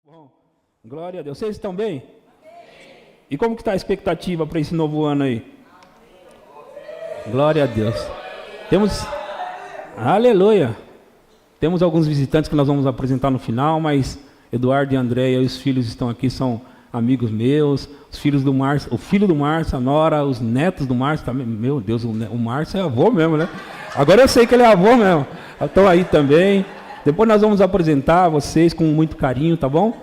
Bom, glória a Deus. Vocês estão bem? E como que está a expectativa para esse novo ano aí? Glória a Deus. Temos, aleluia. Temos alguns visitantes que nós vamos apresentar no final, mas Eduardo e Andréia e os filhos estão aqui, são amigos meus, os filhos do Márcio, o filho do Márcio, a Nora, os netos do Márcio também. Meu Deus, o Márcio é avô mesmo, né? Agora eu sei que ele é avô mesmo. Estão aí também. Depois nós vamos apresentar vocês com muito carinho, tá bom?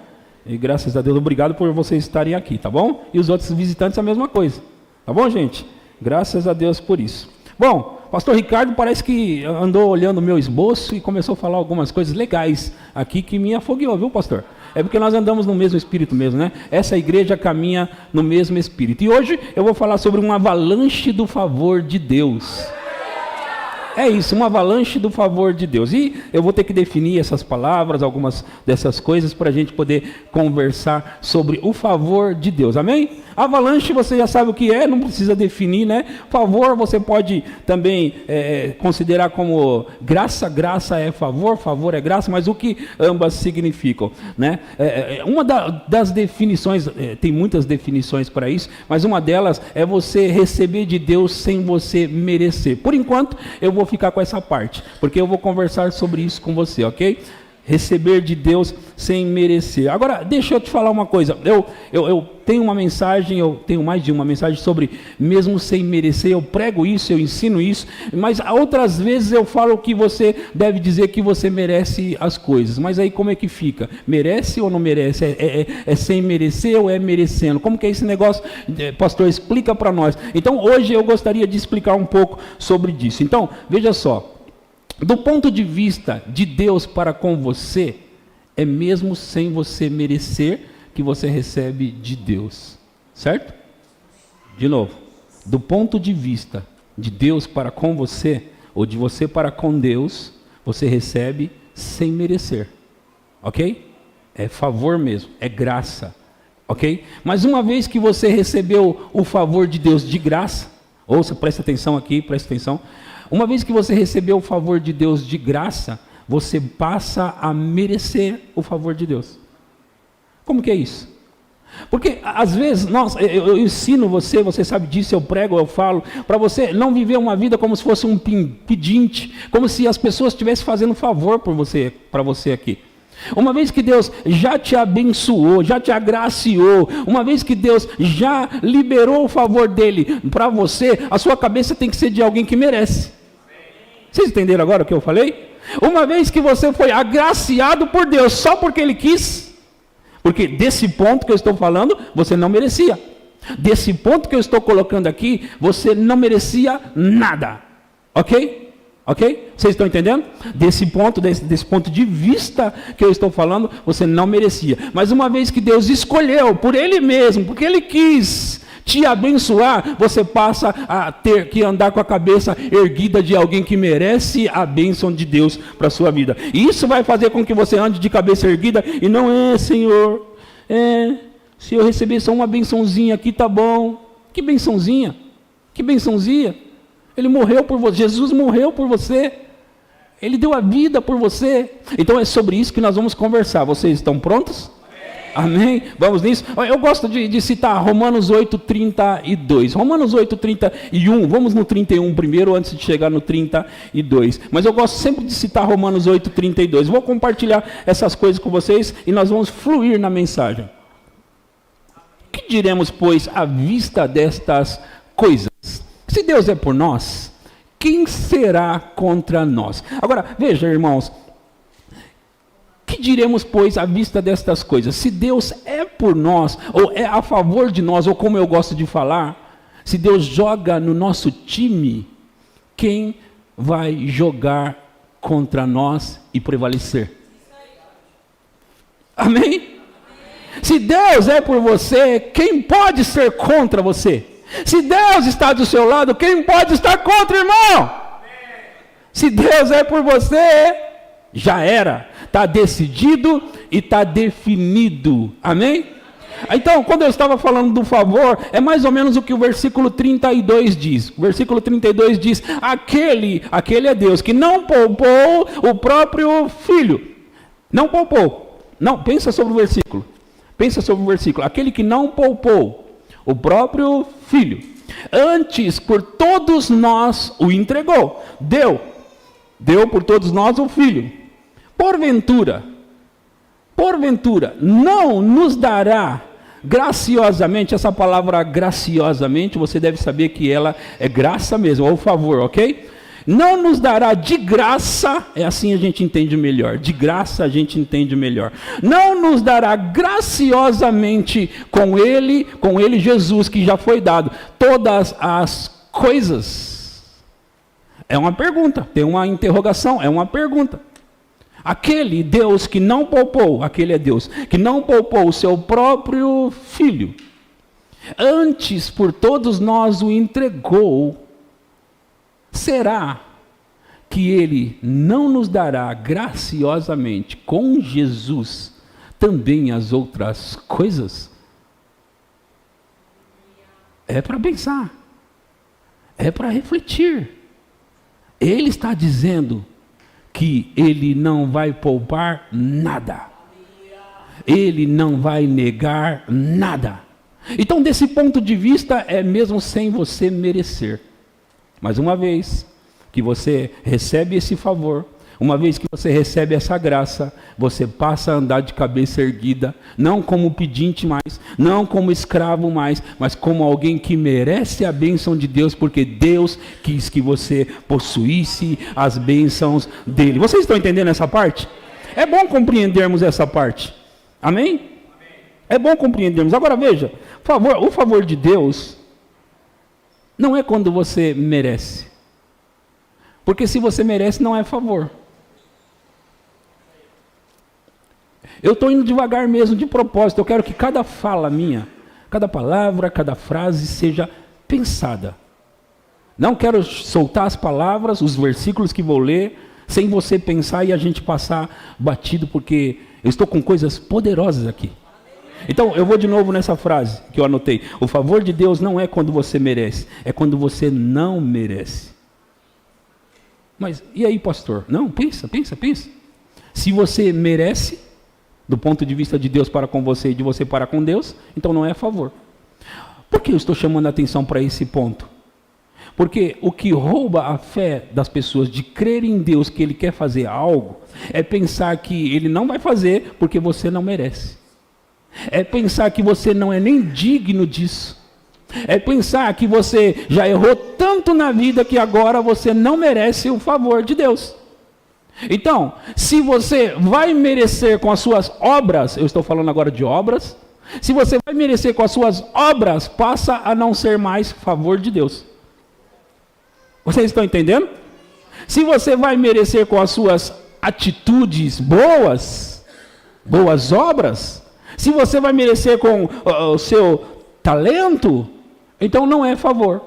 E graças a Deus, obrigado por vocês estarem aqui, tá bom? E os outros visitantes a mesma coisa, tá bom, gente? Graças a Deus por isso. Bom, pastor Ricardo parece que andou olhando o meu esboço e começou a falar algumas coisas legais aqui que me afogueou, viu, pastor? É porque nós andamos no mesmo espírito mesmo, né? Essa igreja caminha no mesmo espírito. E hoje eu vou falar sobre uma avalanche do favor de Deus. É isso, uma avalanche do favor de Deus. E eu vou ter que definir essas palavras, algumas dessas coisas, para a gente poder conversar sobre o favor de Deus. Amém? Avalanche você já sabe o que é, não precisa definir, né? Favor você pode também considerar como graça. Graça é favor, favor é graça, mas o que ambas significam, né? Uma das definições, tem muitas definições para isso, mas uma delas é você receber de Deus sem você merecer. Por enquanto, eu vou ficar com essa parte, porque eu vou conversar sobre isso com você, ok? Receber de Deus sem merecer. Agora, deixa eu te falar uma coisa. Eu tenho uma mensagem, eu tenho mais de uma mensagem sobre mesmo sem merecer. Eu prego isso, eu ensino isso, mas outras vezes eu falo que você deve dizer que você merece as coisas. Mas aí como é que fica? Merece ou não merece? É sem merecer ou é merecendo? Como que é esse negócio? Pastor, explica para nós. Então, hoje eu gostaria de explicar um pouco sobre isso. Então, veja só. Do ponto de vista de Deus para com você, é mesmo sem você merecer que você recebe de Deus, certo? De novo, do ponto de vista de Deus para com você, ou de você para com Deus, você recebe sem merecer, ok? É favor mesmo, é graça, ok? Mas uma vez que você recebeu o favor de Deus de graça, ouça, presta atenção aqui, presta atenção. Uma vez que você recebeu o favor de Deus de graça, você passa a merecer o favor de Deus. Como que é isso? Porque às vezes, eu ensino você, você sabe disso, eu prego, eu falo, para você não viver uma vida como se fosse um pedinte, como se as pessoas estivessem fazendo favor por você, para você aqui. Uma vez que Deus já te abençoou, já te agraciou, uma vez que Deus já liberou o favor dele para você, a sua cabeça tem que ser de alguém que merece. Vocês entenderam agora o que eu falei? Uma vez que você foi agraciado por Deus só porque Ele quis, porque desse ponto que eu estou falando, você não merecia. Desse ponto que eu estou colocando aqui, você não merecia nada. Ok? Ok? Vocês estão entendendo? Desse ponto de vista que eu estou falando, você não merecia. Mas uma vez que Deus escolheu por Ele mesmo, porque Ele quis te abençoar, você passa a ter que andar com a cabeça erguida de alguém que merece a bênção de Deus para a sua vida. E isso vai fazer com que você ande de cabeça erguida e não Senhor, se eu receber só uma bençãozinha aqui, tá bom. Que bençãozinha? Que bençãozinha? Ele morreu por você, Jesus morreu por você, Ele deu a vida por você. Então é sobre isso que nós vamos conversar. Vocês estão prontos? Amém? Vamos nisso? Eu gosto de citar Romanos 8:32. Romanos 8:31. Vamos no 31 primeiro, antes de chegar no 32. Mas eu gosto sempre de citar Romanos 8:32. Vou compartilhar essas coisas com vocês e nós vamos fluir na mensagem. Que diremos, pois, à vista destas coisas? Se Deus é por nós, quem será contra nós? Agora, veja, irmãos. Que diremos, pois, à vista destas coisas? Se Deus é por nós, ou é a favor de nós, ou como eu gosto de falar, se Deus joga no nosso time, quem vai jogar contra nós e prevalecer? Amém? Se Deus é por você, quem pode ser contra você? Se Deus está do seu lado, quem pode estar contra, irmão? Se Deus é por você, já era, está decidido e está definido, amém? Então, quando eu estava falando do favor, é mais ou menos o que o versículo 32 diz. O versículo 32 diz, aquele é Deus que não poupou o próprio Filho, não poupou, Não, pensa sobre o versículo. Pensa sobre o versículo. Aquele que não poupou o próprio filho, antes por todos nós o entregou. Deu por todos nós o filho. Porventura, não nos dará graciosamente, essa palavra graciosamente, você deve saber que ela é graça mesmo, ou favor, ok? Não nos dará de graça, é assim a gente entende melhor, de graça a gente entende melhor. Não nos dará graciosamente com ele Jesus, que já foi dado, todas as coisas. É uma pergunta, tem uma interrogação, é uma pergunta. Aquele Deus que não poupou, aquele é Deus, que não poupou o seu próprio filho, antes por todos nós o entregou, será que ele não nos dará graciosamente com Jesus também as outras coisas? É para pensar, é para refletir. Ele está dizendo que ele não vai poupar nada, ele não vai negar nada. Então, desse ponto de vista, é mesmo sem você merecer. Mas uma vez que você recebe esse favor, uma vez que você recebe essa graça, você passa a andar de cabeça erguida, não como pedinte mais, não como escravo mais, mas como alguém que merece a bênção de Deus, porque Deus quis que você possuísse as bênçãos dele. Vocês estão entendendo essa parte? É bom compreendermos essa parte. Amém? É bom compreendermos. Agora veja, o favor de Deus não é quando você merece. Porque se você merece, não é favor. Eu estou indo devagar mesmo, de propósito. Eu quero que cada fala minha, cada palavra, cada frase seja pensada. Não quero soltar as palavras, os versículos que vou ler, sem você pensar e a gente passar batido, porque eu estou com coisas poderosas aqui. Então, eu vou de novo nessa frase que eu anotei. O favor de Deus não é quando você merece, é quando você não merece. Mas, e aí, pastor? Não, pensa. Se você merece, do ponto de vista de Deus para com você e de você para com Deus, então não é favor. Por que eu estou chamando a atenção para esse ponto? Porque o que rouba a fé das pessoas de crer em Deus que Ele quer fazer algo, é pensar que Ele não vai fazer porque você não merece. É pensar que você não é nem digno disso. É pensar que você já errou tanto na vida que agora você não merece o favor de Deus. Então, se você vai merecer com as suas obras, eu estou falando agora de obras, se você vai merecer com as suas obras, passa a não ser mais favor de Deus. Vocês estão entendendo? Se você vai merecer com as suas atitudes boas obras, se você vai merecer com o seu talento, então não é favor.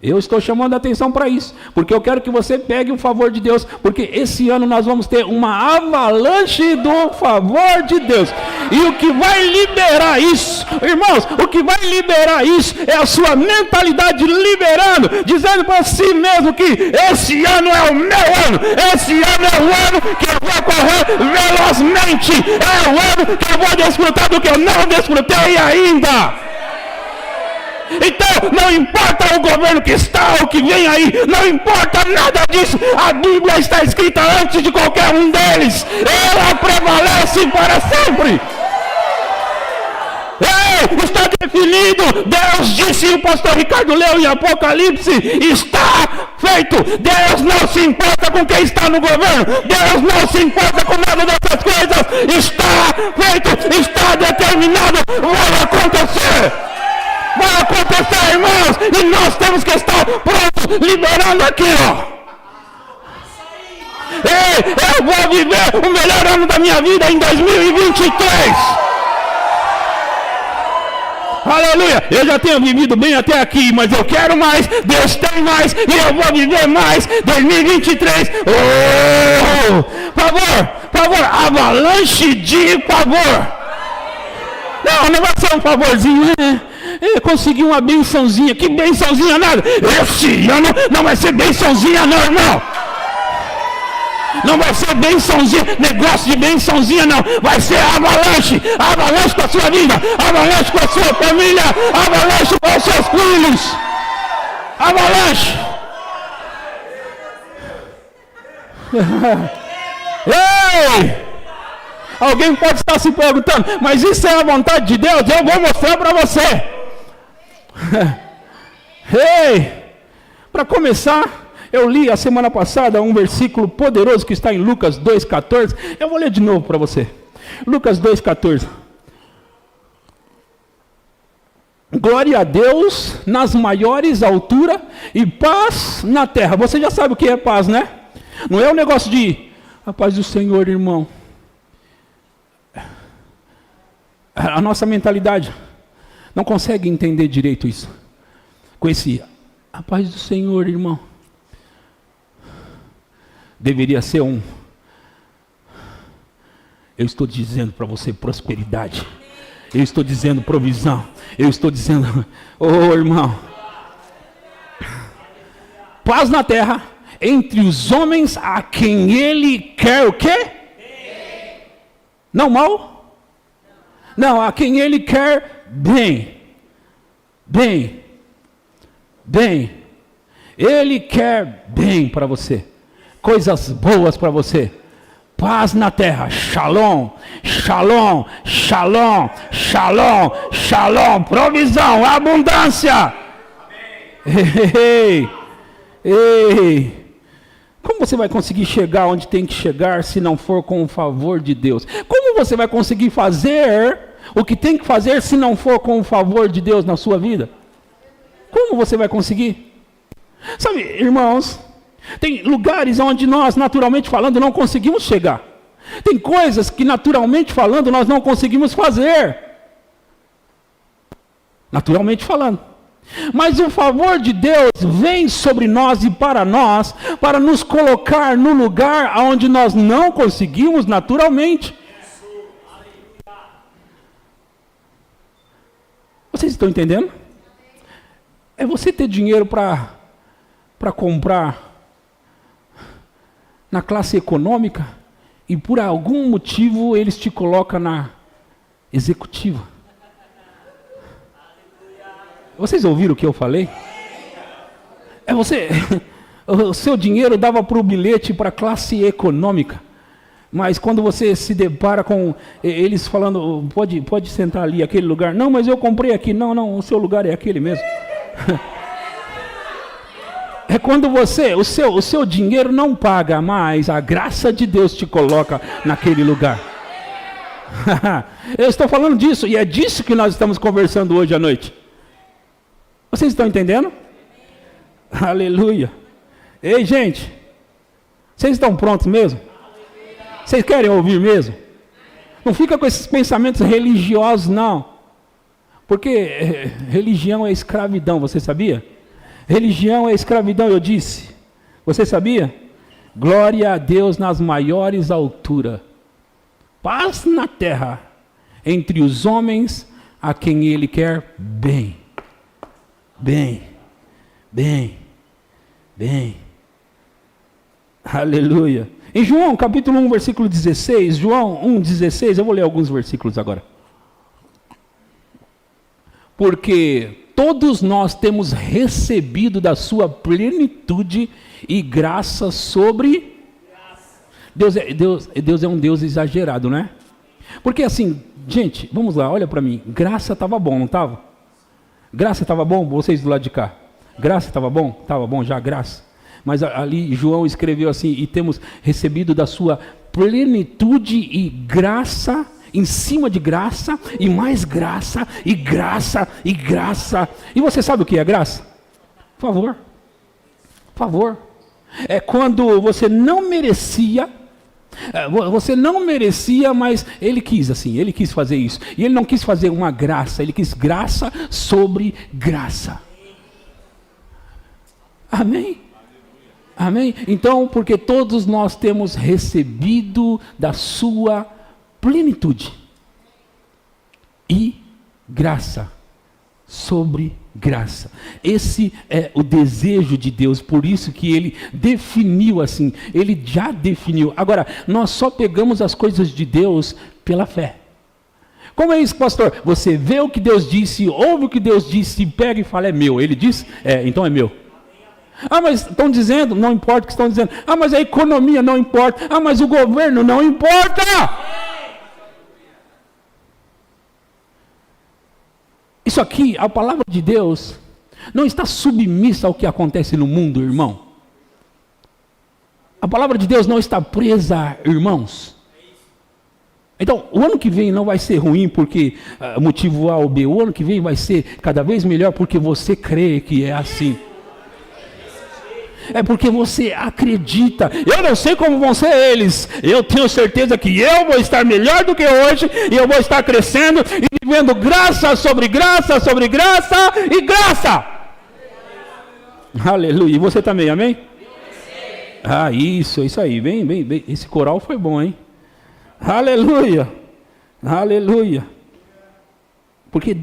Eu estou chamando a atenção para isso, porque eu quero que você pegue o favor de Deus, porque esse ano nós vamos ter uma avalanche do favor de Deus. E o que vai liberar isso, irmãos, o que vai liberar isso é a sua mentalidade liberando, dizendo para si mesmo que esse ano é o meu ano, esse ano é o ano que eu vou correr velozmente, é o ano que eu vou desfrutar do que eu não desfrutei ainda. Então, não importa o governo que está, o que vem aí, não importa nada disso, a Bíblia está escrita antes de qualquer um deles, ela prevalece para sempre. Está definido, Deus disse, e o pastor Ricardo leu em Apocalipse, está feito. Deus não se importa com quem está no governo, Deus não se importa com nada dessas coisas, está feito, está determinado, vai acontecer. Vai acontecer, irmãos, e nós temos que estar prontos, liberando aqui, ó. Eu vou viver o melhor ano da minha vida em 2023. Aleluia, eu já tenho vivido bem até aqui, mas eu quero mais, Deus tem mais, e eu vou viver mais, 2023, favor, avalanche de favor. Não vai ser um favorzinho, né? Eu consegui uma bençãozinha, que bençãozinha nada, esse ano não vai ser bençãozinha não, irmão. Não vai ser bençãozinha, negócio de bençãozinha não. Vai ser avalanche. Avalanche com a sua vida. Avalanche com a sua família. Avalanche com os seus filhos. Avalanche. Ei! Alguém pode estar se perguntando, mas isso é a vontade de Deus? Eu vou mostrar para você. Ei! Para começar, eu li a semana passada um versículo poderoso que está em Lucas 2,14. Eu vou ler de novo para você. Lucas 2,14. Glória a Deus nas maiores alturas e paz na terra. Você já sabe o que é paz, né? Não é um negócio de a paz do Senhor, irmão. A nossa mentalidade não consegue entender direito isso. Com esse, a paz do Senhor, irmão. Deveria ser eu estou dizendo para você prosperidade. Eu estou dizendo provisão. Eu estou dizendo, irmão. Paz na terra, entre os homens a quem ele quer o quê? Não mal? Não, a quem ele quer bem. Bem. Ele quer bem para você. Coisas boas para você. Paz na terra. Shalom. Shalom. Shalom. Shalom. Shalom. Provisão. Abundância. Ei. Como você vai conseguir chegar onde tem que chegar se não for com o favor de Deus? Como você vai conseguir fazer o que tem que fazer se não for com o favor de Deus na sua vida? Como você vai conseguir? Sabe, irmãos, tem lugares onde nós, naturalmente falando, não conseguimos chegar. Tem coisas que, naturalmente falando, nós não conseguimos fazer. Naturalmente falando. Mas o favor de Deus vem sobre nós e para nós, para nos colocar no lugar onde nós não conseguimos naturalmente. Vocês estão entendendo? É você ter dinheiro para comprar na classe econômica e por algum motivo eles te colocam na executiva. Vocês ouviram o que eu falei? É você, o seu dinheiro dava para o bilhete para a classe econômica, mas quando você se depara com eles falando, pode sentar ali, aquele lugar, não, mas eu comprei aqui, não, o seu lugar é aquele mesmo. É quando você, o seu dinheiro não paga, mas a graça de Deus te coloca naquele lugar. Eu estou falando disso, e é disso que nós estamos conversando hoje à noite. Vocês estão entendendo? Aleluia. Ei, gente, vocês estão prontos mesmo? Vocês querem ouvir mesmo? Não fica com esses pensamentos religiosos, não. Porque religião é escravidão, você sabia? Religião é escravidão, eu disse. Você sabia? Glória a Deus nas maiores alturas. Paz na terra, entre os homens a quem Ele quer bem. Bem. Aleluia. Em João capítulo 1, versículo 16, João 1,16, eu vou ler alguns versículos agora. Porque todos nós temos recebido da sua plenitude e graça sobre... Deus é um Deus exagerado, né? Porque assim, gente, vamos lá, olha para mim. Graça estava bom, não estava? Graça estava bom? Vocês do lado de cá. Graça estava bom? Estava bom já, graça. Mas ali João escreveu assim, e temos recebido da sua plenitude e graça, em cima de graça, e mais graça, e graça, e graça. E você sabe o que é graça? Favor. É quando você não merecia, mas ele quis fazer isso. E ele não quis fazer uma graça, ele quis graça sobre graça. Amém? Então, porque todos nós temos recebido da sua plenitude e graça sobre graça. Esse é o desejo de Deus, por isso que ele definiu assim, ele já definiu. Agora, nós só pegamos as coisas de Deus pela fé. Como é isso, pastor? Você vê o que Deus disse, ouve o que Deus disse, pega e fala, é meu. Ele diz, então é meu. Ah, mas estão dizendo, não importa o que estão dizendo. Ah, mas a economia não importa. Ah, mas o governo não importa. Isso aqui, a palavra de Deus, não está submissa ao que acontece no mundo, irmão. A palavra de Deus não está presa, irmãos. Então, o ano que vem não vai ser ruim porque motivo A ou B. O ano que vem vai ser cada vez melhor porque você crê que é assim. É porque você acredita. Eu não sei como vão ser eles. Eu tenho certeza que eu vou estar melhor do que hoje. E eu vou estar crescendo e vivendo graça sobre graça, sobre graça e graça. Aleluia. E você também, amém? Ah, isso aí. Bem. Esse coral foi bom, hein? Aleluia. Aleluia. Porque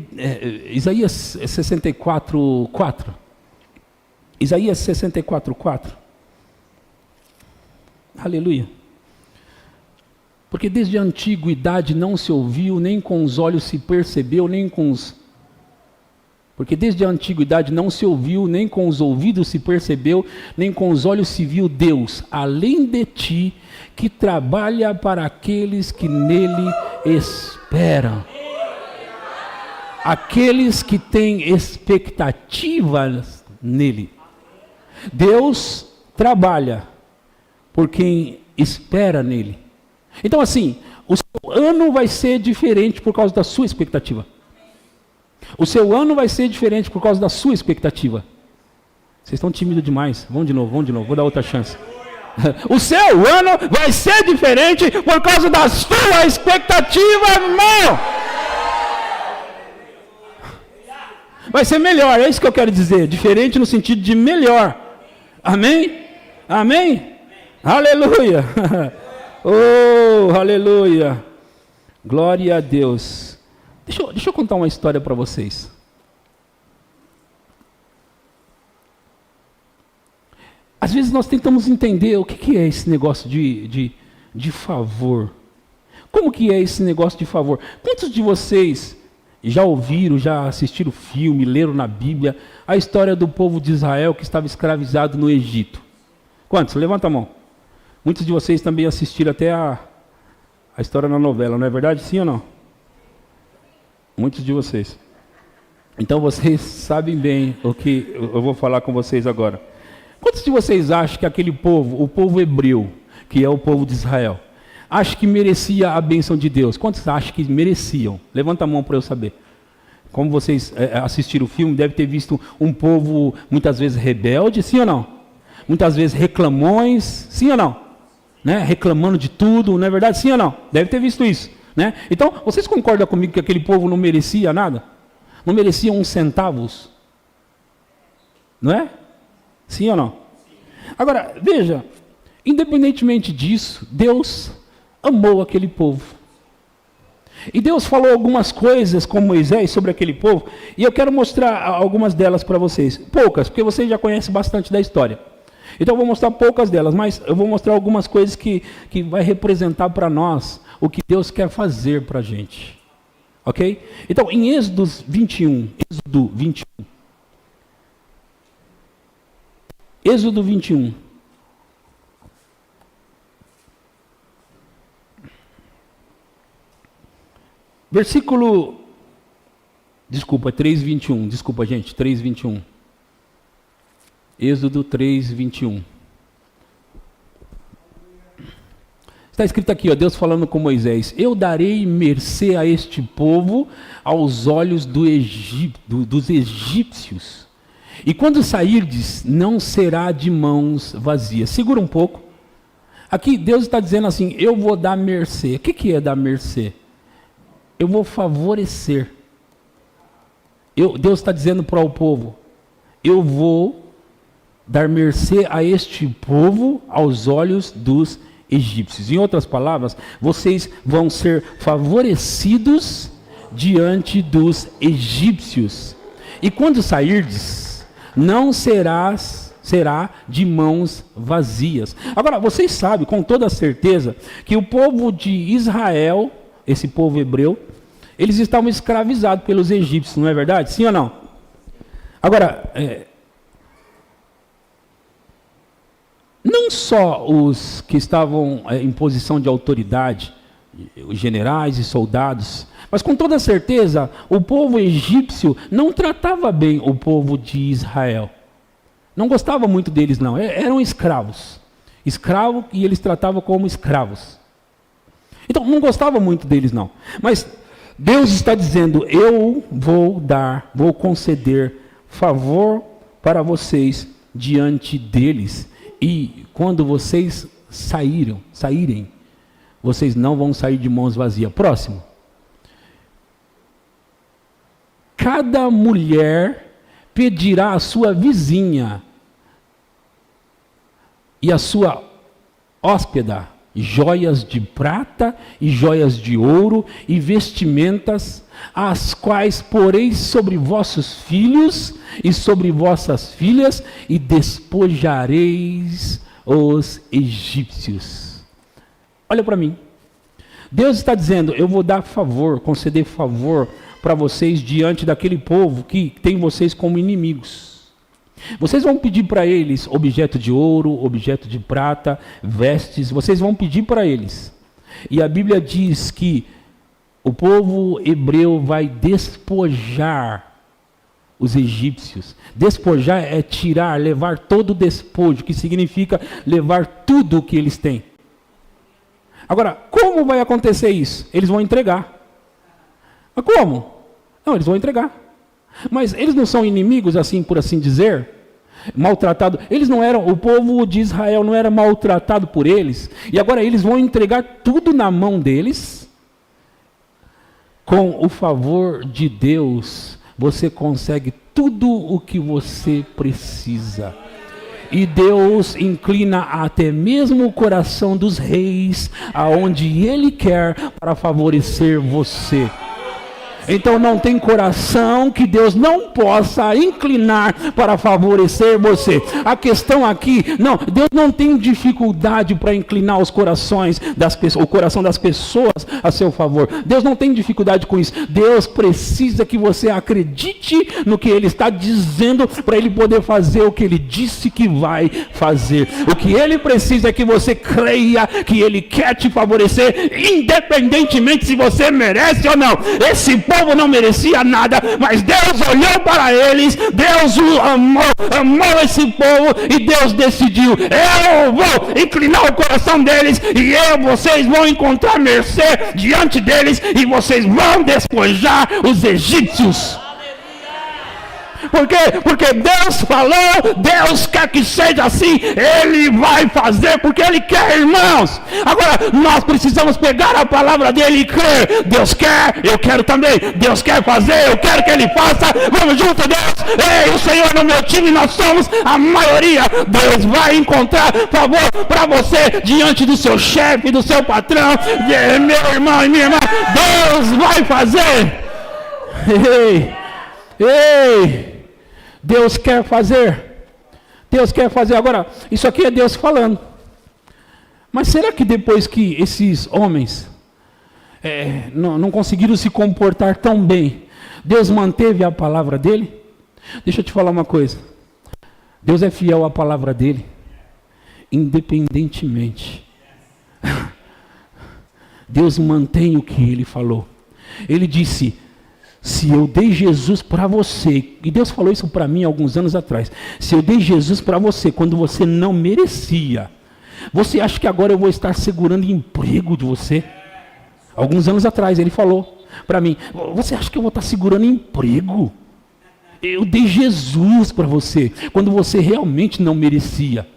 Isaías 64:4. Isaías 64:4. Aleluia. Porque desde a antiguidade não se ouviu, nem com os olhos se percebeu, nem com os... Porque desde a antiguidade não se ouviu, nem com os ouvidos se percebeu, nem com os olhos se viu Deus, além de ti, que trabalha para aqueles que nele esperam. Aqueles que têm expectativas nele. Deus trabalha por quem espera nele. Então assim, o seu ano vai ser diferente por causa da sua expectativa. O seu ano vai ser diferente por causa da sua expectativa. Vocês estão tímidos demais. Vamos de novo, vou dar outra chance. O seu ano vai ser diferente por causa da sua expectativa, irmão. Vai ser melhor, é isso que eu quero dizer. Diferente no sentido de melhor. Amém? Amém? Aleluia. Oh, aleluia. Glória a Deus. Deixa eu contar uma história para vocês. Às vezes nós tentamos entender o que é esse negócio de favor. Como que é esse negócio de favor? Quantos de vocês já ouviram, já assistiram filme, leram na Bíblia a história do povo de Israel que estava escravizado no Egito? Quantos? Levanta a mão. Muitos de vocês também assistiram até a história na novela, não é verdade? Sim ou não? Muitos de vocês. Então vocês sabem bem o que eu vou falar com vocês agora. Quantos de vocês acham que aquele povo, o povo hebreu, que é o povo de Israel, acha que merecia a bênção de Deus? Quantos acham que mereciam? Levanta a mão para eu saber. Como vocês assistiram o filme, deve ter visto um povo muitas vezes rebelde, sim ou não? Muitas vezes reclamões, sim ou não? Né? Reclamando de tudo, não é verdade? Sim ou não? Deve ter visto isso. Né? Então, vocês concordam comigo que aquele povo não merecia nada? Não merecia uns centavos? Não é? Sim ou não? Agora, veja, independentemente disso, Deus amou aquele povo. E Deus falou algumas coisas com Moisés sobre aquele povo, e eu quero mostrar algumas delas para vocês. Poucas, porque vocês já conhecem bastante da história. Então eu vou mostrar poucas delas, mas eu vou mostrar algumas coisas que vai representar para nós o que Deus quer fazer para a gente. Ok? Então, em Êxodo 21. Êxodo 21. Versículo... Desculpa, 3:21. Desculpa, gente, 3:21. Êxodo 3:21. Está escrito aqui, ó, Deus falando com Moisés: eu darei mercê a este povo aos olhos dos egípcios. E quando sairdes, não será de mãos vazias. Segura um pouco. Aqui Deus está dizendo assim: eu vou dar mercê. O que é dar mercê? Eu vou favorecer. Deus está dizendo para o povo: eu vou dar mercê a este povo aos olhos dos egípcios. Em outras palavras, vocês vão ser favorecidos diante dos egípcios. E quando sairdes, não será de mãos vazias. Agora, vocês sabem com toda certeza que o povo de Israel, esse povo hebreu, eles estavam escravizados pelos egípcios, não é verdade? Sim ou não? Agora, não só os que estavam em posição de autoridade, os generais e soldados, mas com toda certeza o povo egípcio não tratava bem o povo de Israel. Não gostava muito deles não, eram escravos. Escravo e eles tratavam como escravos. Então não gostava muito deles não. Mas Deus está dizendo, eu vou conceder favor para vocês diante deles. E quando vocês saírem, vocês não vão sair de mãos vazias. Próximo. Cada mulher pedirá à sua vizinha e à sua hóspeda joias de prata e joias de ouro e vestimentas, as quais poreis sobre vossos filhos e sobre vossas filhas, e despojareis os egípcios. Olha para mim. Deus está dizendo, eu vou dar favor, conceder favor para vocês diante daquele povo que tem vocês como inimigos. Vocês vão pedir para eles objeto de ouro, objeto de prata, vestes, vocês vão pedir para eles. E a Bíblia diz que o povo hebreu vai despojar os egípcios. Despojar é tirar, levar todo o despojo, que significa levar tudo o que eles têm. Agora, como vai acontecer isso? Eles vão entregar. Mas como? Não, eles vão entregar. Mas eles não são inimigos, assim por assim dizer, maltratados. Eles não eram, o povo de Israel não era maltratado por eles. E agora eles vão entregar tudo na mão deles. Com o favor de Deus, você consegue tudo o que você precisa. E Deus inclina até mesmo o coração dos reis, aonde Ele quer, para favorecer você. Então não tem coração que Deus não possa inclinar para favorecer você. A questão aqui, não, Deus não tem dificuldade para inclinar os corações das pessoas, o coração das pessoas a seu favor. Deus não tem dificuldade com isso. Deus precisa que você acredite no que Ele está dizendo para Ele poder fazer o que Ele disse que vai fazer. O que Ele precisa é que você creia que Ele quer te favorecer, independentemente se você merece ou não. Esse povo não merecia nada, mas Deus olhou para eles, Deus amou esse povo e Deus decidiu, eu vou inclinar o coração deles e vocês vão encontrar mercê diante deles e vocês vão despojar os egípcios. Por quê? Porque Deus falou, Deus quer que seja assim, Ele vai fazer, porque Ele quer, irmãos. Agora, nós precisamos pegar a palavra dEle e crer. Deus quer, eu quero também. Deus quer fazer, eu quero que Ele faça. Vamos junto, Deus. Ei, o Senhor no meu time, nós somos a maioria. Deus vai encontrar favor para você diante do seu chefe, do seu patrão, meu irmão e minha irmã. Deus vai fazer. Ei, Deus quer fazer. Deus quer fazer. Agora, isso aqui é Deus falando. Mas será que depois que esses homens não conseguiram se comportar tão bem, Deus manteve a palavra dele? Deixa eu te falar uma coisa. Deus é fiel à palavra dele, independentemente. Deus mantém o que ele falou. Ele disse, se eu dei Jesus para você, e Deus falou isso para mim alguns anos atrás, se eu dei Jesus para você quando você não merecia, você acha que agora eu vou estar segurando emprego de você? Alguns anos atrás ele falou para mim, você acha que eu vou estar segurando emprego? Eu dei Jesus para você quando você realmente não merecia.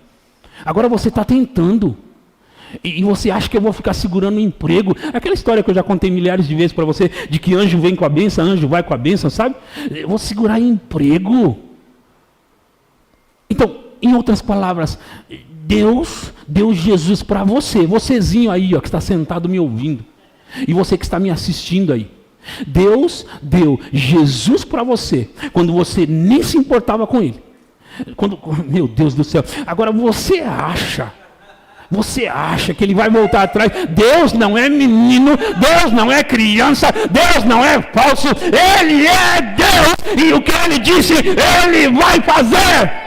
Agora você está tentando. E você acha que eu vou ficar segurando o emprego? Aquela história que eu já contei milhares de vezes para você, de que anjo vem com a bênção, anjo vai com a bênção, sabe? Eu vou segurar emprego. Então, em outras palavras, Deus deu Jesus para você, vocêzinho aí, ó, que está sentado me ouvindo. E você que está me assistindo aí. Deus deu Jesus para você quando você nem se importava com ele. Meu Deus do céu. Agora você acha que ele vai voltar atrás? Deus não é menino, Deus não é criança, Deus não é falso, ele é Deus e o que ele disse, ele vai fazer.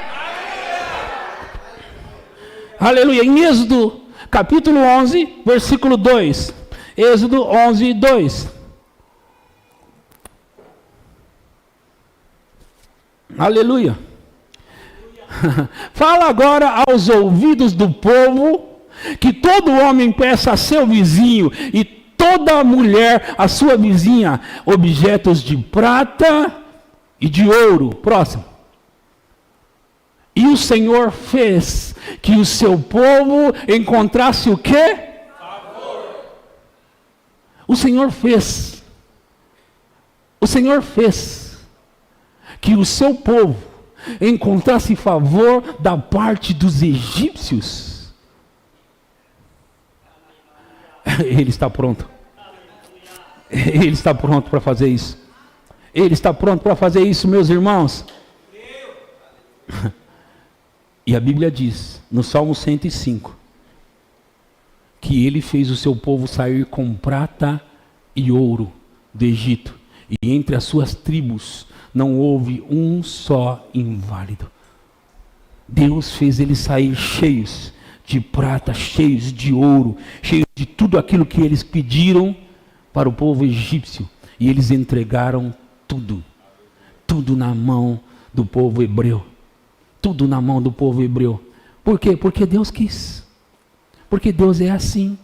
Aleluia. Em Êxodo capítulo 11, versículo 2. Êxodo 11, 2. Aleluia. Fala agora aos ouvidos do povo que todo homem peça a seu vizinho e toda mulher a sua vizinha objetos de prata e de ouro. Próximo. E o Senhor fez que o seu povo encontrasse o quê? Favor. O Senhor fez que o seu povo encontrasse favor da parte dos egípcios. Ele está pronto. Ele está pronto para fazer isso. Ele está pronto para fazer isso, meus irmãos. E a Bíblia diz, no Salmo 105, que ele fez o seu povo sair com prata e ouro do Egito. E entre as suas tribos não houve um só inválido. Deus fez eles sair cheios de prata, cheios de ouro, cheios de tudo aquilo que eles pediram para o povo egípcio. E eles entregaram tudo. Tudo na mão do povo hebreu. Tudo na mão do povo hebreu. Por quê? Porque Deus quis. Porque Deus é assim.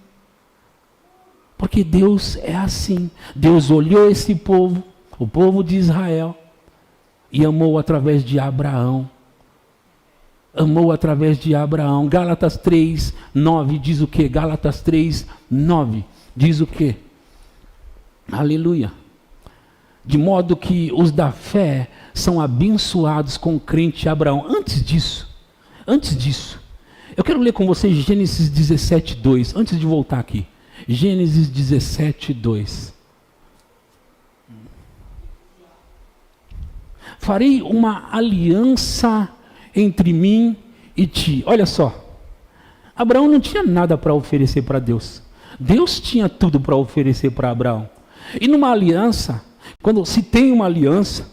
Porque Deus é assim. Deus olhou esse povo, o povo de Israel, e amou através de Abraão. Amou através de Abraão. Gálatas 3, 9 diz o quê? Gálatas 3, 9 diz o quê? Aleluia. De modo que os da fé são abençoados com o crente Abraão. Antes disso, eu quero ler com vocês Gênesis 17, 2, antes de voltar aqui. Gênesis 17, 2. Farei uma aliança entre mim e ti. Olha só, Abraão não tinha nada para oferecer para Deus. Deus tinha tudo para oferecer para Abraão. E numa aliança, quando se tem uma aliança,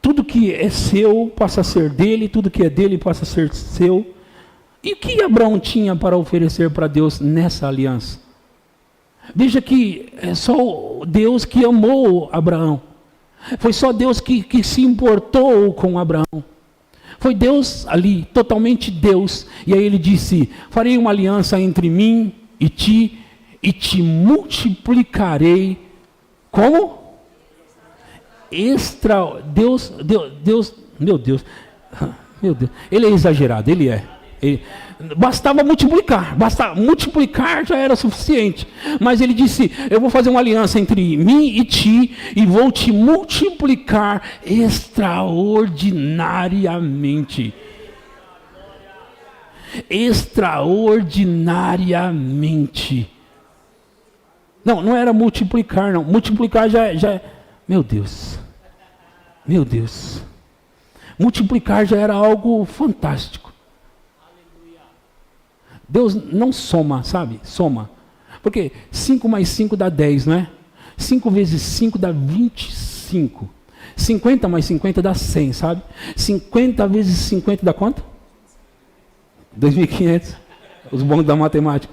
tudo que é seu passa a ser dele, tudo que é dele passa a ser seu. E o que Abraão tinha para oferecer para Deus nessa aliança? Veja que é só Deus que amou Abraão. Foi só Deus que se importou com Abraão. Foi Deus ali, totalmente Deus. E aí ele disse, farei uma aliança entre mim e te multiplicarei. Como? Deus, meu Deus, ele é exagerado, ele é. Bastava multiplicar já era suficiente. Mas ele disse, eu vou fazer uma aliança entre mim e ti, e vou te multiplicar extraordinariamente. Extraordinariamente. Não era multiplicar, não. Multiplicar já meu Deus. Multiplicar já era algo fantástico. Deus não soma, sabe? Soma. Porque 5 mais 5 dá 10, não é? 5 vezes 5 dá 25. 50 mais 50 dá 100, sabe? 50 vezes 50 dá quanto? 2.500. Os bons da matemática.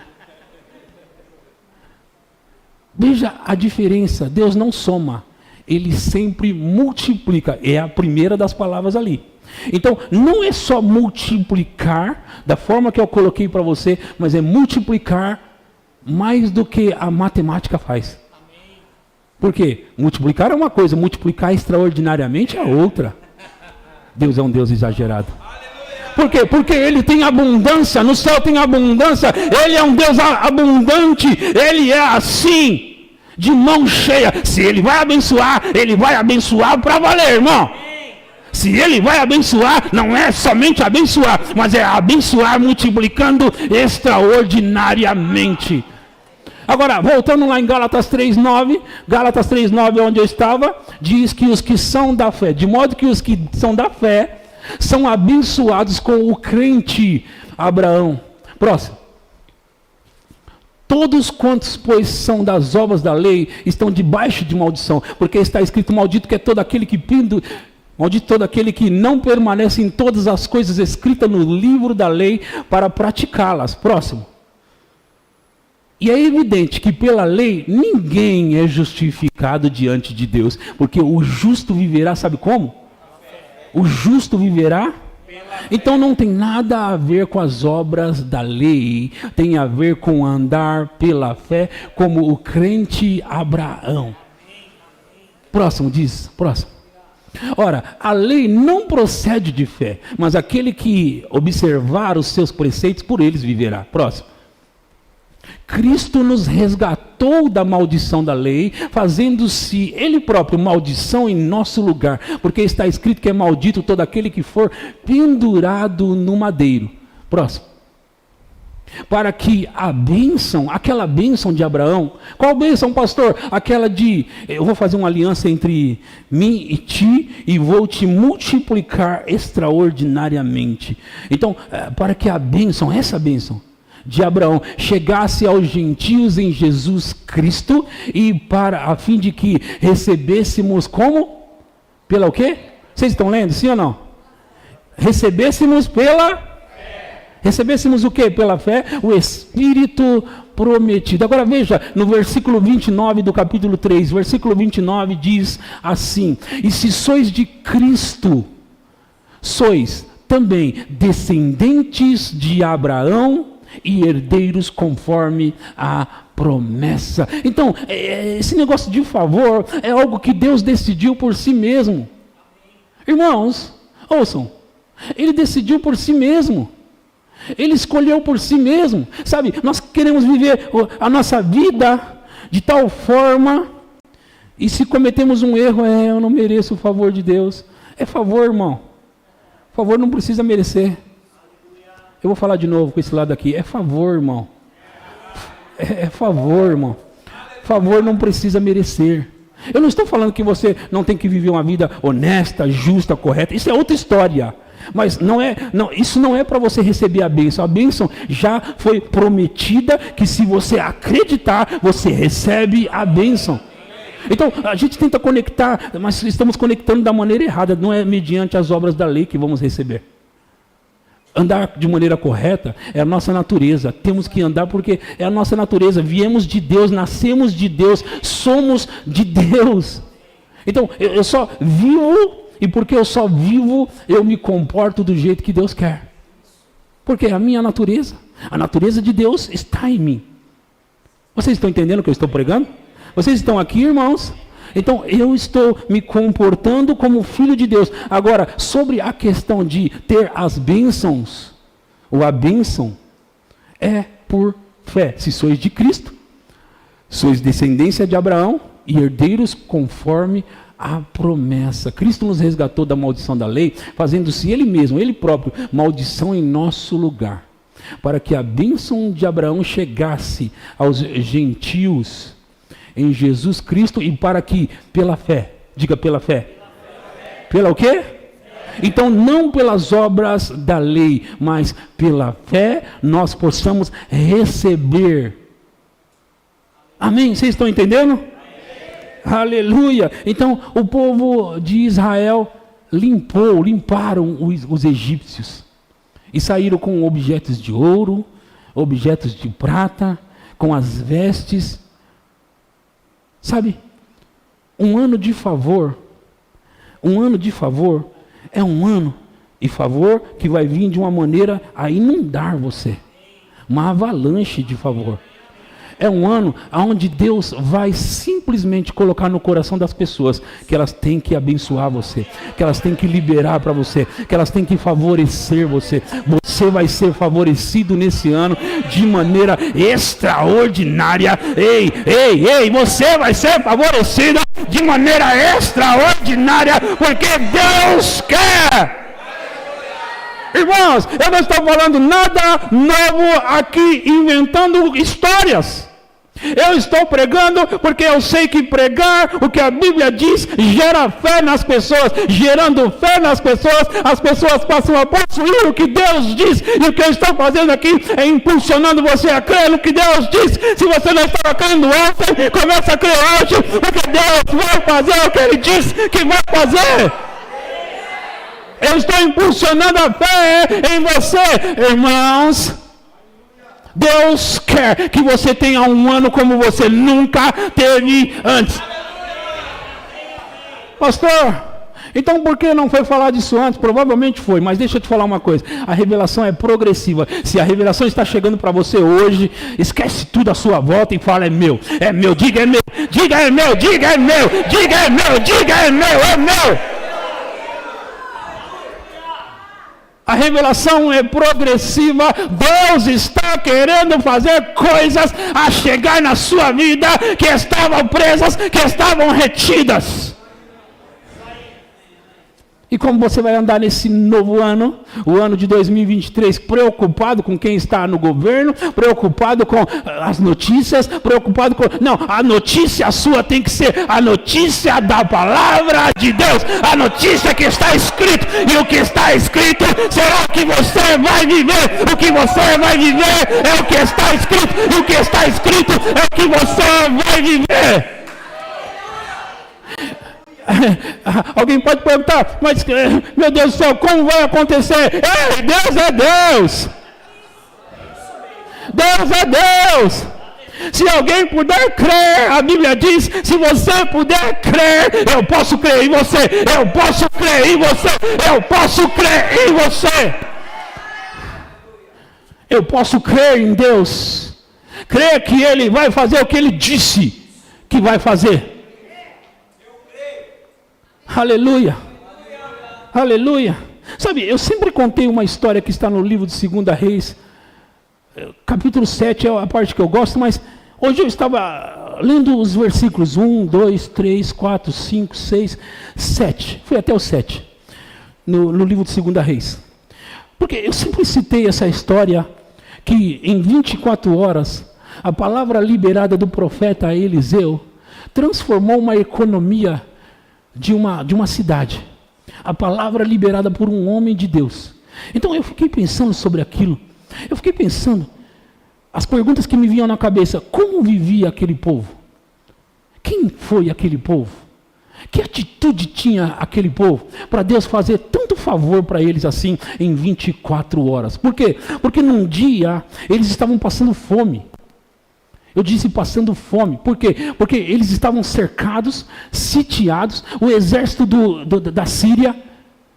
Veja a diferença. Deus não soma. Ele sempre multiplica. É a primeira das palavras ali. Então, não é só multiplicar, da forma que eu coloquei para você, mas é multiplicar mais do que a matemática faz. Por quê? Multiplicar é uma coisa, multiplicar extraordinariamente é outra. Deus é um Deus exagerado. Por quê? Porque Ele tem abundância, no céu tem abundância, Ele é um Deus abundante, Ele é assim, de mão cheia. Se Ele vai abençoar para valer, irmão. Se Ele vai abençoar, não é somente abençoar, mas é abençoar multiplicando extraordinariamente. Agora, voltando lá em Gálatas 3:9, Gálatas 3:9 é onde eu estava, diz que os que são da fé, de modo que os que são da fé, são abençoados com o crente Abraão. Próximo. Todos quantos, pois, são das obras da lei, estão debaixo de maldição, porque está escrito, maldito que é todo aquele que maldito todo aquele que não permanece em todas as coisas escritas no livro da lei para praticá-las. Próximo. E é evidente que pela lei ninguém é justificado diante de Deus, porque o justo viverá, sabe como? O justo viverá? Então não tem nada a ver com as obras da lei, tem a ver com andar pela fé, como o crente Abraão. Próximo diz, próximo. Ora, a lei não procede de fé, mas aquele que observar os seus preceitos, por eles viverá. Próximo. Cristo nos resgatou da maldição da lei, fazendo-se Ele próprio maldição em nosso lugar, porque está escrito que é maldito todo aquele que for pendurado no madeiro. Próximo. Para que a bênção, aquela bênção de Abraão, qual bênção, pastor? Aquela de, eu vou fazer uma aliança entre mim e ti, e vou te multiplicar extraordinariamente. Então, para que a bênção, essa bênção de Abraão chegasse aos gentios em Jesus Cristo, e para a fim de que recebêssemos como? Pela o quê? Vocês estão lendo, sim ou não? Recebêssemos pela... Recebêssemos o quê? Pela fé, o Espírito prometido. Agora veja, no versículo 29 do capítulo 3, versículo 29 diz assim: e se sois de Cristo, sois também descendentes de Abraão e herdeiros conforme a promessa. Então, esse negócio de favor é algo que Deus decidiu por si mesmo. Irmãos, ouçam, Ele decidiu por si mesmo. Ele escolheu por si mesmo. Sabe, nós queremos viver a nossa vida de tal forma, e se cometemos um erro, eu não mereço o favor de Deus. É favor, irmão. Favor não precisa merecer. Eu vou falar de novo com esse lado aqui. É favor, irmão. É favor, irmão. Favor não precisa merecer. Eu não estou falando que você não tem que viver uma vida honesta, justa, correta. Isso é outra história. Mas isso não é para você receber a bênção. A bênção já foi prometida, que se você acreditar, você recebe a bênção. Então, a gente tenta conectar, mas estamos conectando da maneira errada. Não é mediante as obras da lei que vamos receber. Andar de maneira correta é a nossa natureza. Temos que andar porque é a nossa natureza. Viemos de Deus, nascemos de Deus, somos de Deus. Então, eu só vivo, e porque eu só vivo, eu me comporto do jeito que Deus quer. Porque é a minha natureza. A natureza de Deus está em mim. Vocês estão entendendo o que eu estou pregando? Vocês estão aqui, irmãos? Então, eu estou me comportando como filho de Deus. Agora, sobre a questão de ter as bênçãos, ou a bênção, é por fé. Se sois de Cristo, sois descendência de Abraão e herdeiros conforme a promessa. Cristo nos resgatou da maldição da lei, fazendo-se Ele mesmo, Ele próprio, maldição em nosso lugar, para que a bênção de Abraão chegasse aos gentios em Jesus Cristo, e para que pela fé, diga pela fé, pela o quê? Então não pelas obras da lei, mas pela fé nós possamos receber. Amém? Vocês estão entendendo? Amém. Aleluia! Então o povo de Israel limparam os egípcios e saíram com objetos de ouro, objetos de prata, com as vestes. Sabe, um ano de favor é um ano de favor que vai vir de uma maneira a inundar você. Uma avalanche de favor. É um ano onde Deus vai simplesmente colocar no coração das pessoas que elas têm que abençoar você, que elas têm que liberar para você, que elas têm que favorecer você. Você vai ser favorecido nesse ano de maneira extraordinária. Ei, você vai ser favorecido de maneira extraordinária, porque Deus quer. Irmãos, eu não estou falando nada novo aqui, inventando histórias. Eu estou pregando porque eu sei que pregar o que a Bíblia diz gera fé nas pessoas. Gerando fé nas pessoas, as pessoas passam a possuir o que Deus diz. E o que eu estou fazendo aqui é impulsionando você a crer no que Deus diz. Se você não estava crendo ontem, começa a crer hoje, porque Deus vai fazer o que Ele diz que vai fazer. Eu estou impulsionando a fé em você, irmãos. Deus quer que você tenha um ano como você nunca teve antes. Pastor, então por que não foi falar disso antes? Provavelmente foi, mas deixa eu te falar uma coisa. A revelação é progressiva. Se a revelação está chegando para você hoje, esquece tudo à sua volta e fala: é meu, diga é meu, diga é meu, diga é meu, diga é meu, diga é meu, é meu. A revelação é progressiva. Deus está querendo fazer coisas a chegar na sua vida que estavam presas, que estavam retidas. E como você vai andar nesse novo ano, o ano de 2023, preocupado com quem está no governo, preocupado com as notícias, preocupado com... Não, a notícia sua tem que ser a notícia da palavra de Deus, a notícia que está escrito, e o que está escrito será o que você vai viver, o que você vai viver é o que está escrito, e o que está escrito é o que você vai viver. Alguém pode perguntar, mas meu Deus do céu, como vai acontecer? Ei, Deus é Deus! Deus é Deus! Se alguém puder crer, a Bíblia diz, se você puder crer, eu posso crer em você, eu posso crer em você, eu posso crer em você. Eu posso crer em Deus, crer que Ele vai fazer o que Ele disse que vai fazer. Aleluia, aleluia. Sabe, eu sempre contei uma história que está no livro de 2 Reis, capítulo 7 é a parte que eu gosto, mas hoje eu estava lendo os versículos 1, 2, 3, 4, 5, 6, 7, fui até o 7, no livro de 2 Reis, porque eu sempre citei essa história, que em 24 horas, a palavra liberada do profeta Eliseu, transformou uma economia de uma cidade, a palavra liberada por um homem de Deus. Então eu fiquei pensando sobre aquilo, eu fiquei pensando, as perguntas que me vinham na cabeça: como vivia aquele povo? Quem foi aquele povo? Que atitude tinha aquele povo para Deus fazer tanto favor para eles assim em 24 horas? Por quê? Porque num dia eles estavam passando fome. Eu disse passando fome. Por quê? Porque eles estavam cercados, sitiados. O exército da Síria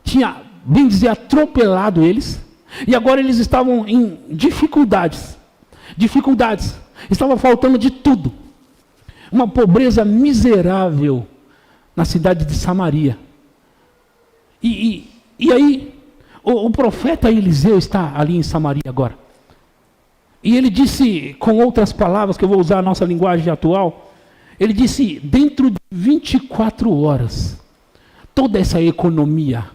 tinha, bem dizer, atropelado eles. E agora eles estavam em dificuldades. Dificuldades. Estava faltando de tudo. Uma pobreza miserável na cidade de Samaria. E aí, o profeta Eliseu está ali em Samaria agora. E ele disse, com outras palavras, que eu vou usar a nossa linguagem atual, ele disse: dentro de 24 horas, toda essa economia